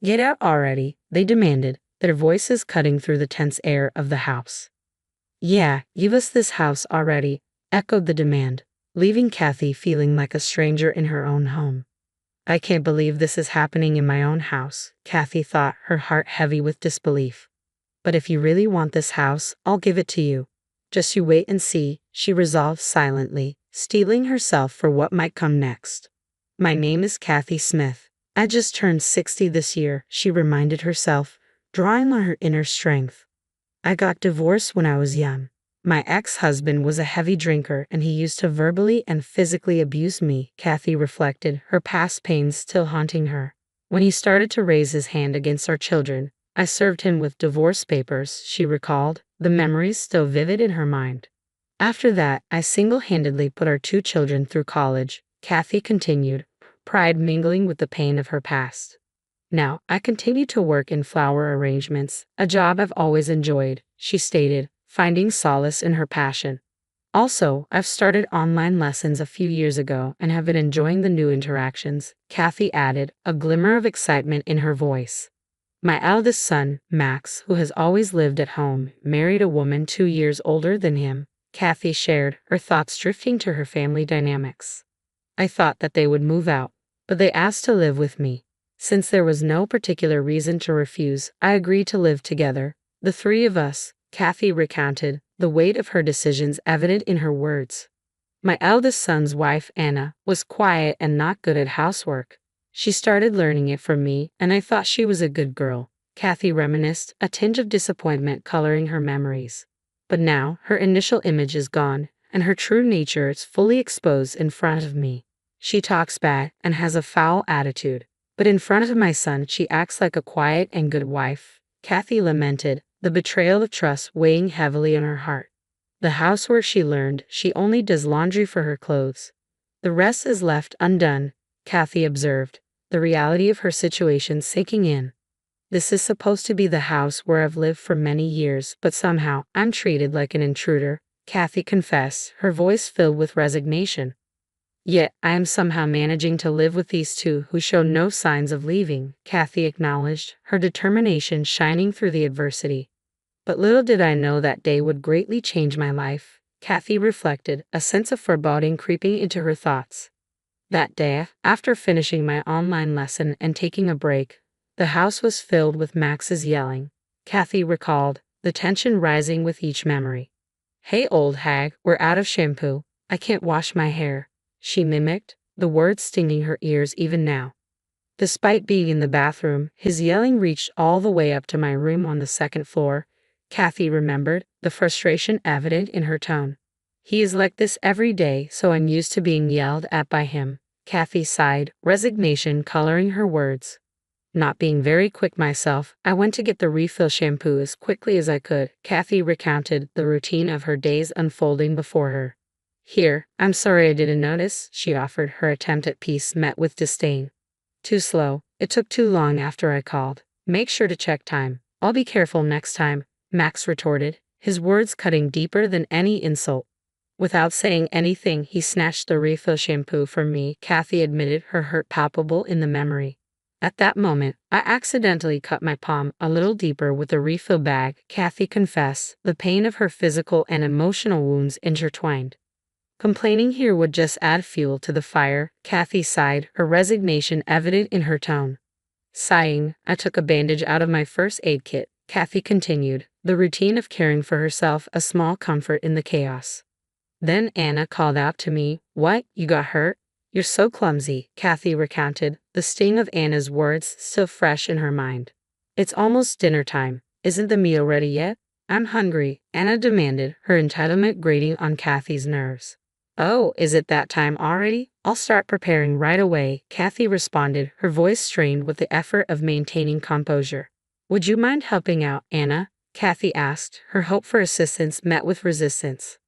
Get out already, they demanded, their voices cutting through the tense air of the house. Yeah, give us this house already, echoed the demand, leaving Kathy feeling like a stranger in her own home. I can't believe this is happening in my own house, Kathy thought, her heart heavy with disbelief. But if you really want this house, I'll give it to you. Just you wait and see, she resolved silently, steeling herself for what might come next. My name is Kathy Smith. I just turned 60 this year, she reminded herself, drawing on her inner strength. I got divorced when I was young. My ex-husband was a heavy drinker and he used to verbally and physically abuse me, Kathy reflected, her past pains still haunting her. When he started to raise his hand against our children, I served him with divorce papers, she recalled, the memories still vivid in her mind. After that, I single-handedly put our 2 children through college, Kathy continued, pride mingling with the pain of her past. Now, I continue to work in flower arrangements, a job I've always enjoyed, she stated, finding solace in her passion. Also, I've started online lessons a few years ago and have been enjoying the new interactions, Kathy added, a glimmer of excitement in her voice. My eldest son, Max, who has always lived at home, married a woman 2 years older than him, Kathy shared, her thoughts drifting to her family dynamics. I thought that they would move out, but they asked to live with me. Since there was no particular reason to refuse, I agreed to live together, the 3 of us, Kathy recounted, the weight of her decisions evident in her words. My eldest son's wife, Anna, was quiet and not good at housework. She started learning it from me, and I thought she was a good girl, Kathy reminisced, a tinge of disappointment coloring her memories. But now, her initial image is gone, and her true nature is fully exposed in front of me. She talks bad and has a foul attitude, but in front of my son she acts like a quiet and good wife, Kathy lamented, the betrayal of trust weighing heavily on her heart. The housework she learned, she only does laundry for her clothes. The rest is left undone, Kathy observed, the reality of her situation sinking in. This is supposed to be the house where I've lived for many years, but somehow I'm treated like an intruder, Kathy confessed, her voice filled with resignation. Yet I am somehow managing to live with these 2 who show no signs of leaving, Kathy acknowledged, her determination shining through the adversity. But little did I know that day would greatly change my life, Kathy reflected, a sense of foreboding creeping into her thoughts. That day, after finishing my online lesson and taking a break, the house was filled with Max's yelling, Kathy recalled, the tension rising with each memory. Hey old hag, we're out of shampoo, I can't wash my hair, she mimicked, the words stinging her ears even now. Despite being in the bathroom, his yelling reached all the way up to my room on the 2nd floor, Kathy remembered, the frustration evident in her tone. He is like this every day, so I'm used to being yelled at by him, Kathy sighed, resignation coloring her words. Not being very quick myself, I went to get the refill shampoo as quickly as I could, Kathy recounted, the routine of her days unfolding before her. Here, I'm sorry I didn't notice, she offered, her attempt at peace met with disdain. Too slow, it took too long after I called. Make sure to check time. I'll be careful next time, Max retorted, his words cutting deeper than any insult. Without saying anything, he snatched the refill shampoo from me, Kathy admitted, her hurt palpable in the memory. At that moment, I accidentally cut my palm a little deeper with the refill bag, Kathy confessed, the pain of her physical and emotional wounds intertwined. Complaining here would just add fuel to the fire, Kathy sighed, her resignation evident in her tone. Sighing, I took a bandage out of my first aid kit, Kathy continued, the routine of caring for herself a small comfort in the chaos. Then Anna called out to me, "What, you got hurt? You're so clumsy," Kathy recounted, the sting of Anna's words still fresh in her mind. "It's almost dinner time. Isn't the meal ready yet?" "I'm hungry," Anna demanded, her entitlement grating on Kathy's nerves. "Oh, is it that time already? I'll start preparing right away," Kathy responded, her voice strained with the effort of maintaining composure. "Would you mind helping out, Anna?" Kathy asked, her hope for assistance met with resistance.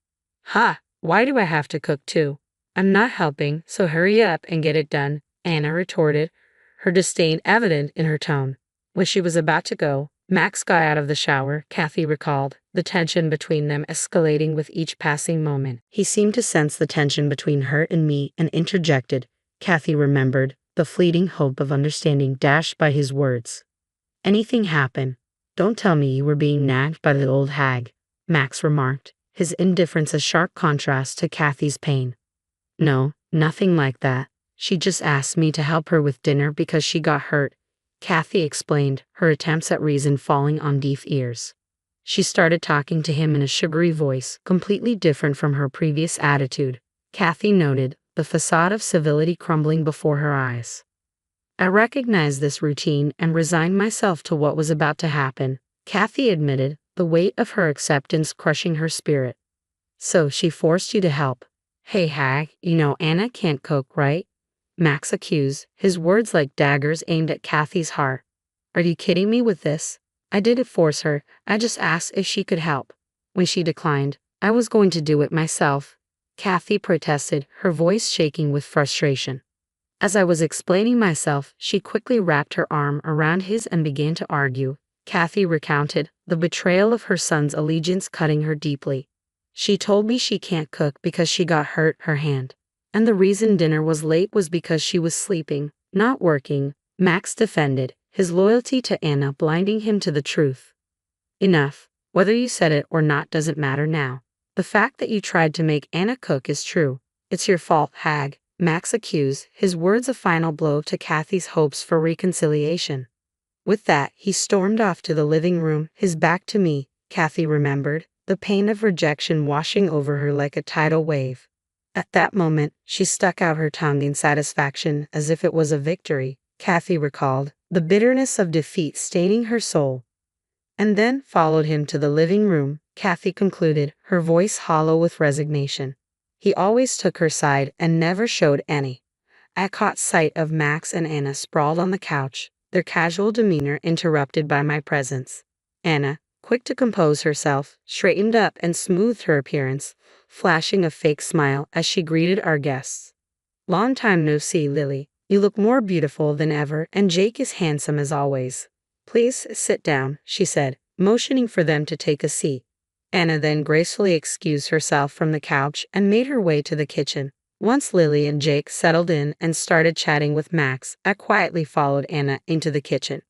"Ha, why do I have to cook too? I'm not helping, so hurry up and get it done," Anna retorted, her disdain evident in her tone. When she was about to go, Max got out of the shower, Kathy recalled, the tension between them escalating with each passing moment. He seemed to sense the tension between her and me and interjected, Kathy remembered, the fleeting hope of understanding dashed by his words. Anything happen? Don't tell me you were being nagged by the old hag, Max remarked, his indifference a sharp contrast to Kathy's pain. No, nothing like that. She just asked me to help her with dinner because she got hurt, Kathy explained, her attempts at reason falling on deaf ears. She started talking to him in a sugary voice, completely different from her previous attitude. Kathy noted, the facade of civility crumbling before her eyes. I recognized this routine and resigned myself to what was about to happen, Kathy admitted, the weight of her acceptance crushing her spirit. So she forced you to help. Hey hag, you know Anna can't cook, right? Max accused, his words like daggers aimed at Kathy's heart. Are you kidding me with this? I didn't force her, I just asked if she could help. When she declined, I was going to do it myself, Kathy protested, her voice shaking with frustration. As I was explaining myself, she quickly wrapped her arm around his and began to argue. Kathy recounted, the betrayal of her son's allegiance cutting her deeply. She told me she can't cook because she got hurt her hand. And the reason dinner was late was because she was sleeping, not working, Max defended, his loyalty to Anna blinding him to the truth. Enough. Whether you said it or not doesn't matter now. The fact that you tried to make Anna cook is true. It's your fault, hag, Max accused, his words a final blow to Kathy's hopes for reconciliation. With that, he stormed off to the living room, his back to me, Kathy remembered, the pain of rejection washing over her like a tidal wave. At that moment, she stuck out her tongue in satisfaction as if it was a victory, Kathy recalled, the bitterness of defeat staining her soul. And then followed him to the living room, Kathy concluded, her voice hollow with resignation. He always took her side and never showed any. I caught sight of Max and Anna sprawled on the couch, their casual demeanor interrupted by my presence. Anna, quick to compose herself, straightened up and smoothed her appearance, flashing a fake smile as she greeted our guests. Long time no see, Lily. You look more beautiful than ever and Jake is handsome as always. Please sit down, she said, motioning for them to take a seat. Anna then gracefully excused herself from the couch and made her way to the kitchen. Once Lily and Jake settled in and started chatting with Max, I quietly followed Anna into the kitchen.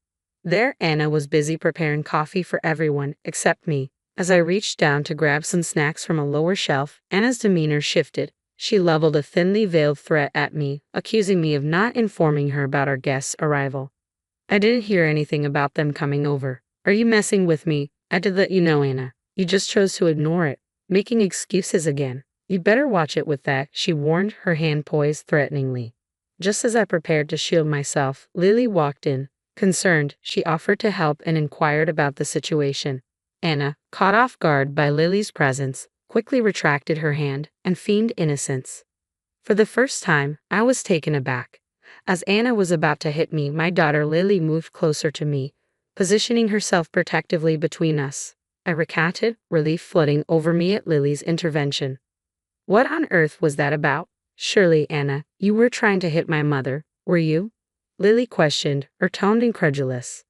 There, Anna was busy preparing coffee for everyone except me. As I reached down to grab some snacks from a lower shelf, Anna's demeanor shifted. She leveled a thinly veiled threat at me, accusing me of not informing her about our guest's arrival. I didn't hear anything about them coming over. Are you messing with me? I did let you know, Anna. You just chose to ignore it, making excuses again. You better watch it with that, she warned, her hand poised threateningly. Just as I prepared to shield myself, Lily walked in. Concerned, she offered to help and inquired about the situation. Anna, caught off guard by Lily's presence, quickly retracted her hand and feigned innocence. For the first time, I was taken aback. As Anna was about to hit me, my daughter Lily moved closer to me, positioning herself protectively between us. I recounted, relief flooding over me at Lily's intervention. What on earth was that about? Surely, Anna, you were trying to hit my mother, were you? Lily questioned, her tone incredulous.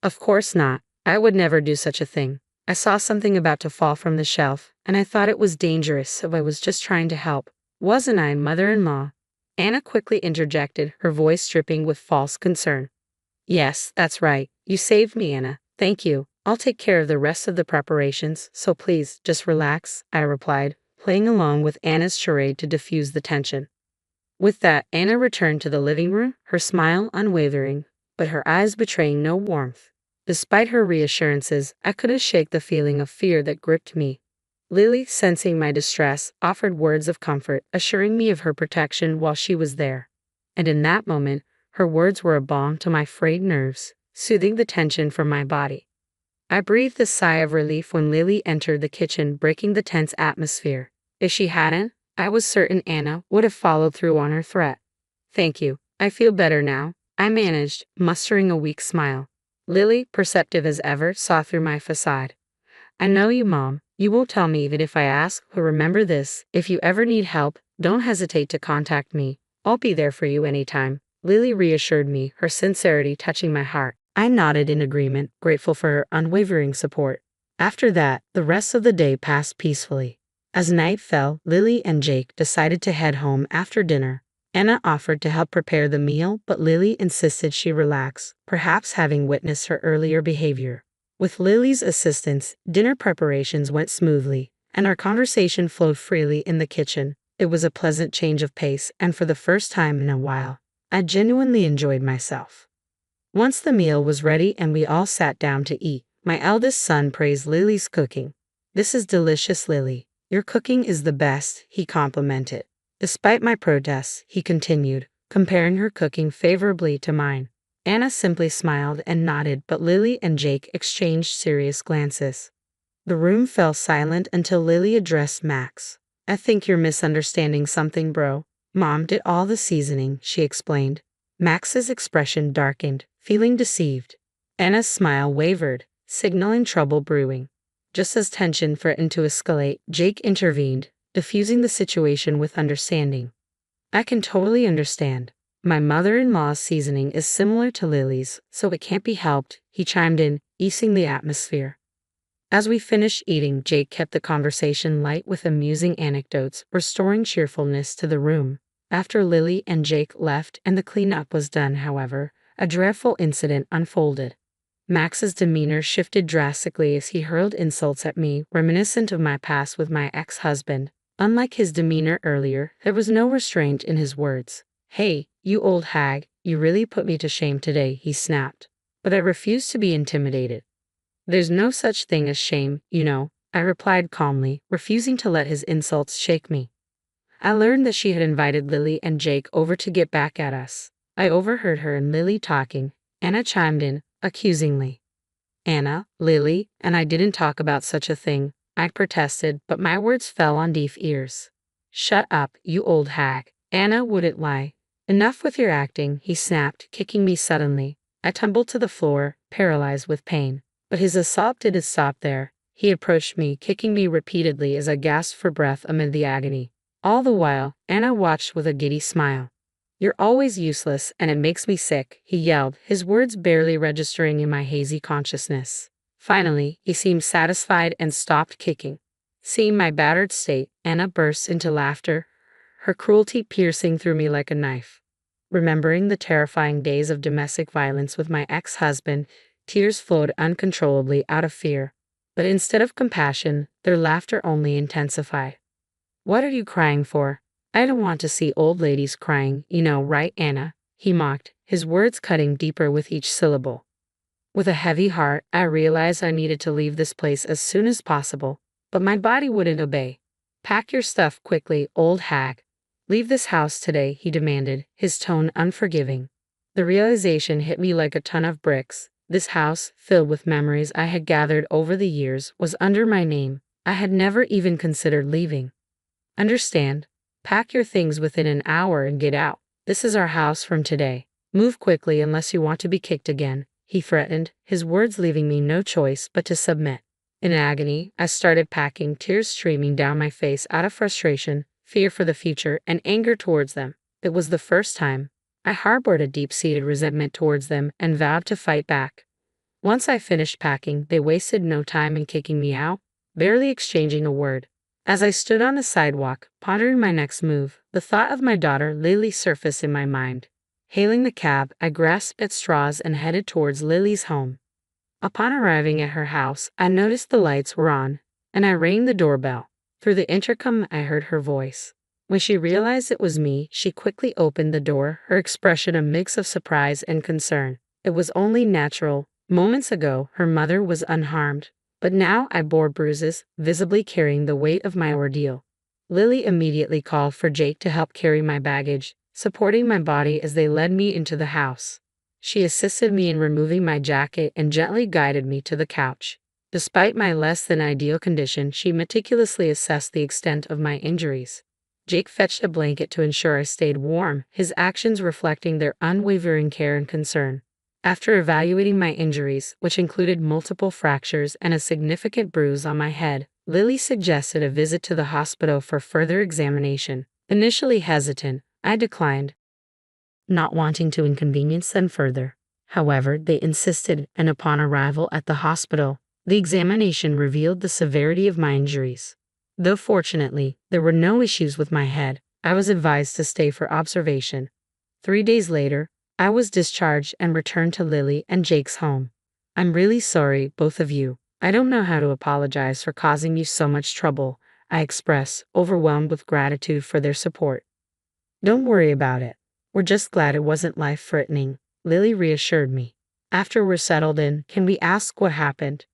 Of course not. I would never do such a thing. I saw something about to fall from the shelf, and I thought it was dangerous, so I was just trying to help. Wasn't I, mother-in-law? Anna quickly interjected, her voice dripping with false concern. Yes, that's right. You saved me, Anna. Thank you. I'll take care of the rest of the preparations, so please, just relax, I replied, playing along with Anna's charade to diffuse the tension. With that, Anna returned to the living room, her smile unwavering, but her eyes betraying no warmth. Despite her reassurances, I couldn't shake the feeling of fear that gripped me. Lily, sensing my distress, offered words of comfort, assuring me of her protection while she was there. And in that moment, her words were a balm to my frayed nerves, soothing the tension from my body. I breathed a sigh of relief when Lily entered the kitchen, breaking the tense atmosphere. If she hadn't, I was certain Anna would have followed through on her threat. Thank you. I feel better now, I managed, mustering a weak smile. Lily, perceptive as ever, saw through my facade. I know you, Mom. You won't tell me even if I ask, but remember this, if you ever need help, don't hesitate to contact me. I'll be there for you anytime. Lily reassured me, her sincerity touching my heart. I nodded in agreement, grateful for her unwavering support. After that, the rest of the day passed peacefully. As night fell, Lily and Jake decided to head home after dinner. Anna offered to help prepare the meal, but Lily insisted she relax, perhaps having witnessed her earlier behavior. With Lily's assistance, dinner preparations went smoothly, and our conversation flowed freely in the kitchen. It was a pleasant change of pace, and for the first time in a while, I genuinely enjoyed myself. Once the meal was ready and we all sat down to eat, my eldest son praised Lily's cooking. "This is delicious, Lily. Your cooking is the best," he complimented. Despite my protests, he continued, comparing her cooking favorably to mine. Anna simply smiled and nodded, but Lily and Jake exchanged serious glances. The room fell silent until Lily addressed Max. "I think you're misunderstanding something, bro. Mom did all the seasoning," she explained. Max's expression darkened, feeling deceived. Anna's smile wavered, signaling trouble brewing. Just as tension threatened to escalate, Jake intervened, diffusing the situation with understanding. "I can totally understand. My mother-in-law's seasoning is similar to Lily's, so it can't be helped," he chimed in, easing the atmosphere. As we finished eating, Jake kept the conversation light with amusing anecdotes, restoring cheerfulness to the room. After Lily and Jake left and the cleanup was done, however, a dreadful incident unfolded. Max's demeanor shifted drastically as he hurled insults at me, reminiscent of my past with my ex-husband. Unlike his demeanor earlier, there was no restraint in his words. "Hey, you old hag, you really put me to shame today," he snapped. But I refused to be intimidated. "There's no such thing as shame, you know," I replied calmly, refusing to let his insults shake me. I learned that she had invited Lily and Jake over to get back at us. I overheard her and Lily talking. Anna chimed in, accusingly. "Anna, Lily, and I didn't talk about such a thing," I protested, but my words fell on deaf ears. "Shut up, you old hag." Anna wouldn't lie. "Enough with your acting," he snapped, kicking me suddenly. I tumbled to the floor, paralyzed with pain. But his assault didn't stop there. He approached me, kicking me repeatedly as I gasped for breath amid the agony. All the while, Anna watched with a giddy smile. "You're always useless, and it makes me sick," he yelled, his words barely registering in my hazy consciousness. Finally, he seemed satisfied and stopped kicking. Seeing my battered state, Anna burst into laughter, her cruelty piercing through me like a knife. Remembering the terrifying days of domestic violence with my ex-husband, tears flowed uncontrollably out of fear. But instead of compassion, their laughter only intensified. "What are you crying for? I don't want to see old ladies crying, you know, right, Anna?" he mocked, his words cutting deeper with each syllable. With a heavy heart, I realized I needed to leave this place as soon as possible, but my body wouldn't obey. "Pack your stuff quickly, old hag. Leave this house today," he demanded, his tone unforgiving. The realization hit me like a ton of bricks. This house, filled with memories I had gathered over the years, was under my name. I had never even considered leaving. "Understand? Pack your things within an hour and get out. This is our house from today. Move quickly unless you want to be kicked again," he threatened, his words leaving me no choice but to submit. In agony, I started packing, tears streaming down my face out of frustration, fear for the future, and anger towards them. It was the first time I harbored a deep-seated resentment towards them and vowed to fight back. Once I finished packing, they wasted no time in kicking me out, barely exchanging a word. As I stood on the sidewalk, pondering my next move, the thought of my daughter Lily surfaced in my mind. Hailing the cab, I grasped at straws and headed towards Lily's home. Upon arriving at her house, I noticed the lights were on, and I rang the doorbell. Through the intercom, I heard her voice. When she realized it was me, she quickly opened the door, her expression a mix of surprise and concern. It was only natural. Moments ago, her mother was unharmed, but now I bore bruises, visibly carrying the weight of my ordeal. Lily immediately called for Jake to help carry my baggage, supporting my body as they led me into the house. She assisted me in removing my jacket and gently guided me to the couch. Despite my less than ideal condition, she meticulously assessed the extent of my injuries. Jake fetched a blanket to ensure I stayed warm, his actions reflecting their unwavering care and concern. After evaluating my injuries, which included multiple fractures and a significant bruise on my head, Lily suggested a visit to the hospital for further examination. Initially hesitant, I declined, not wanting to inconvenience them further. However, they insisted, and upon arrival at the hospital, the examination revealed the severity of my injuries. Though fortunately, there were no issues with my head, I was advised to stay for observation. 3 days later, I was discharged and returned to Lily and Jake's home. I'm really sorry, both of you. I don't know how to apologize for causing you so much trouble, I express, overwhelmed with gratitude for their support. Don't worry about it. We're just glad it wasn't life-threatening, Lily reassured me. After we're settled in, can we ask what happened?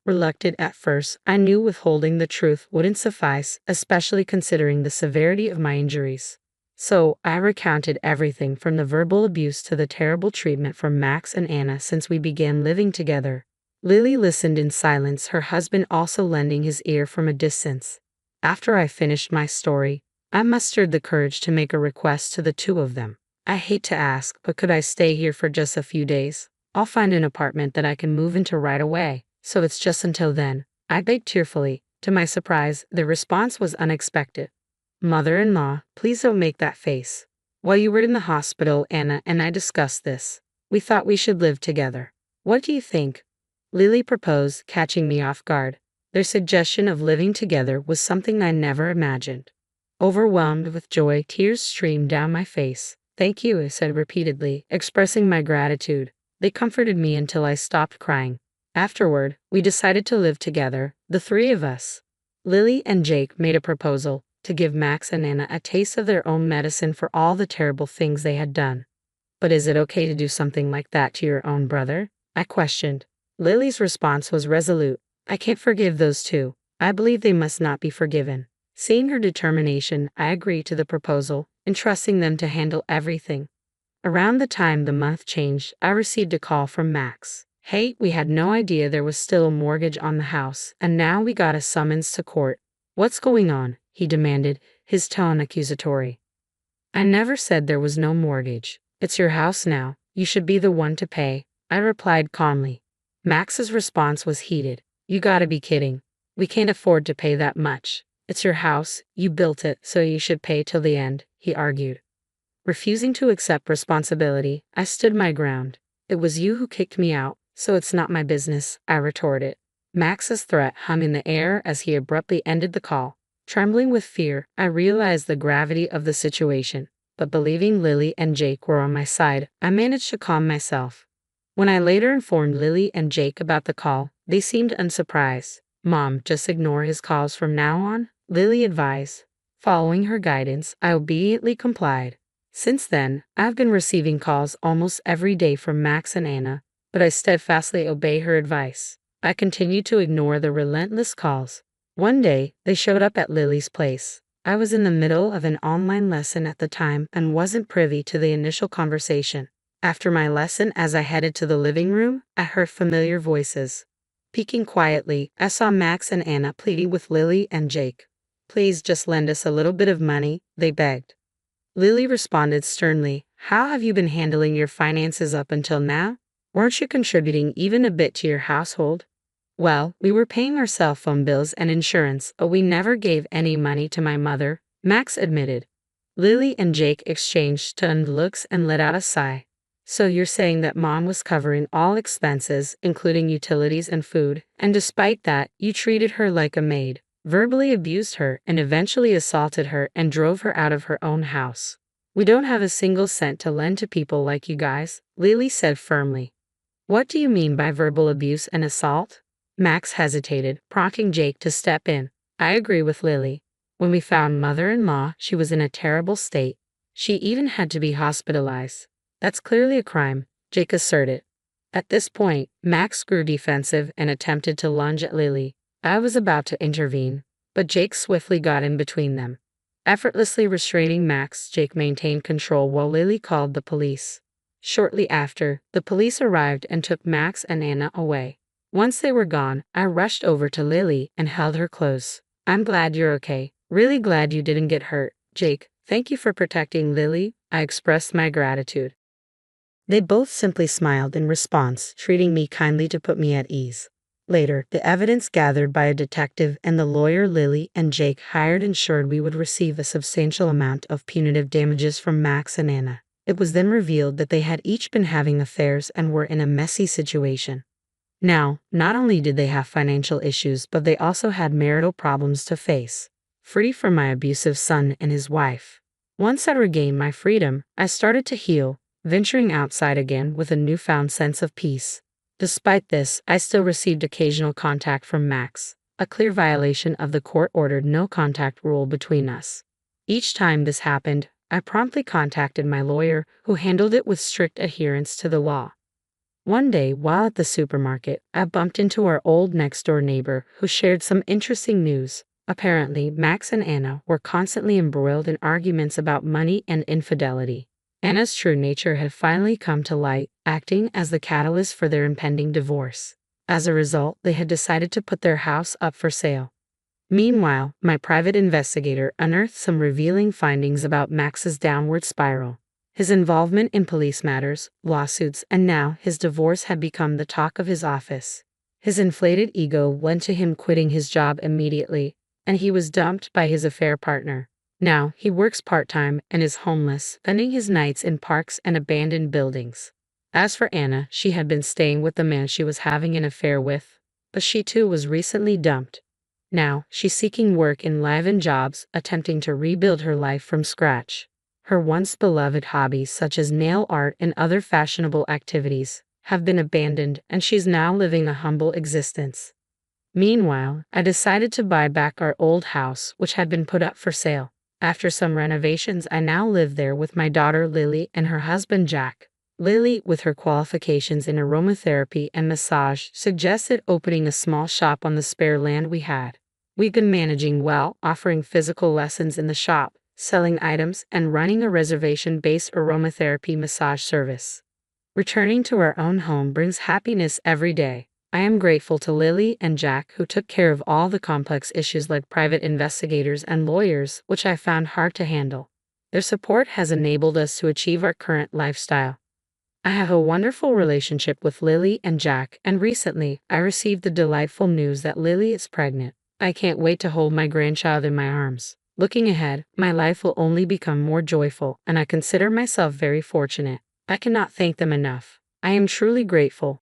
Reluctant at first, I knew withholding the truth wouldn't suffice, especially considering the severity of my injuries. So, I recounted everything from the verbal abuse to the terrible treatment from Max and Anna since we began living together. Lily listened in silence, her husband also lending his ear from a distance. After I finished my story, I mustered the courage to make a request to the two of them. I hate to ask, but could I stay here for just a few days? I'll find an apartment that I can move into right away, so it's just until then, I begged tearfully. To my surprise, the response was unexpected. Mother-in-law, please don't make that face. While you were in the hospital, Anna and I discussed this. We thought we should live together. What do you think? Lily proposed, catching me off guard. Their suggestion of living together was something I never imagined. Overwhelmed with joy, tears streamed down my face. Thank you, I said repeatedly, expressing my gratitude. They comforted me until I stopped crying. Afterward, we decided to live together, the three of us. Lily and Jake made a proposal to give Max and Anna a taste of their own medicine for all the terrible things they had done. But is it okay to do something like that to your own brother? I questioned. Lily's response was resolute. I can't forgive those two. I believe they must not be forgiven. Seeing her determination, I agreed to the proposal, entrusting them to handle everything. Around the time the month changed, I received a call from Max. Hey, we had no idea there was still a mortgage on the house, and now we got a summons to court. What's going on? He demanded, his tone accusatory. I never said there was no mortgage. It's your house now. You should be the one to pay, I replied calmly. Max's response was heated. You gotta be kidding. We can't afford to pay that much. It's your house, you built it, so you should pay till the end, he argued. Refusing to accept responsibility, I stood my ground. It was you who kicked me out, so it's not my business, I retorted. Max's threat hung in the air as he abruptly ended the call. Trembling with fear, I realized the gravity of the situation, but believing Lily and Jake were on my side, I managed to calm myself. When I later informed Lily and Jake about the call, they seemed unsurprised. Mom, just ignore his calls from now on, Lily advised. Following her guidance, I obediently complied. Since then, I've been receiving calls almost every day from Max and Anna, but I steadfastly obey her advice. I continued to ignore the relentless calls. One day, they showed up at Lily's place. I was in the middle of an online lesson at the time and wasn't privy to the initial conversation. After my lesson, as I headed to the living room, I heard familiar voices. Peeking quietly, I saw Max and Anna pleading with Lily and Jake. Please just lend us a little bit of money, they begged. Lily responded sternly, how have you been handling your finances up until now? Weren't you contributing even a bit to your household? Well, we were paying our cell phone bills and insurance, but we never gave any money to my mother, Max admitted. Lily and Jake exchanged stunned looks and let out a sigh. So you're saying that Mom was covering all expenses, including utilities and food, and despite that, you treated her like a maid, verbally abused her, and eventually assaulted her and drove her out of her own house. We don't have a single cent to lend to people like you guys, Lily said firmly. What do you mean by verbal abuse and assault? Max hesitated, prompting Jake to step in. I agree with Lily. When we found mother-in-law, she was in a terrible state. She even had to be hospitalized. That's clearly a crime, Jake asserted. At this point, Max grew defensive and attempted to lunge at Lily. I was about to intervene, but Jake swiftly got in between them. Effortlessly restraining Max, Jake maintained control while Lily called the police. Shortly after, the police arrived and took Max and Anna away. Once they were gone, I rushed over to Lily and held her close. I'm glad you're okay. Really glad you didn't get hurt. Jake, thank you for protecting Lily. I expressed my gratitude. They both simply smiled in response, treating me kindly to put me at ease. Later, the evidence gathered by a detective and the lawyer Lily and Jake hired ensured we would receive a substantial amount of punitive damages from Max and Anna. It was then revealed that they had each been having affairs and were in a messy situation. Now, not only did they have financial issues, but they also had marital problems to face. Free from my abusive son and his wife, Once I regained my freedom, I started to heal, venturing outside again with a newfound sense of peace. Despite this, I still received occasional contact from Max, a clear violation of the court-ordered no-contact rule between us. Each time this happened, I promptly contacted my lawyer, who handled it with strict adherence to the law. One day, while at the supermarket, I bumped into our old next-door neighbor who shared some interesting news. Apparently, Max and Anna were constantly embroiled in arguments about money and infidelity. Anna's true nature had finally come to light, acting as the catalyst for their impending divorce. As a result, they had decided to put their house up for sale. Meanwhile, my private investigator unearthed some revealing findings about Max's downward spiral. His involvement in police matters, lawsuits, and now his divorce had become the talk of his office. His inflated ego led to him quitting his job immediately, and he was dumped by his affair partner. Now, he works part-time and is homeless, spending his nights in parks and abandoned buildings. As for Anna, she had been staying with the man she was having an affair with, but she too was recently dumped. Now, she's seeking work in live-in jobs, attempting to rebuild her life from scratch. Her once beloved hobbies such as nail art and other fashionable activities have been abandoned, and she's now living a humble existence. Meanwhile, I decided to buy back our old house, which had been put up for sale. After some renovations, I now live there with my daughter Lily and her husband Jack. Lily, with her qualifications in aromatherapy and massage, suggested opening a small shop on the spare land we had. We've been managing well, offering physical lessons in the shop, selling items, and running a reservation-based aromatherapy massage service. Returning to our own home brings happiness every day. I am grateful to Lily and Jack, who took care of all the complex issues like private investigators and lawyers, which I found hard to handle. Their support has enabled us to achieve our current lifestyle. I have a wonderful relationship with Lily and Jack, and recently, I received the delightful news that Lily is pregnant. I can't wait to hold my grandchild in my arms. Looking ahead, my life will only become more joyful, and I consider myself very fortunate. I cannot thank them enough. I am truly grateful.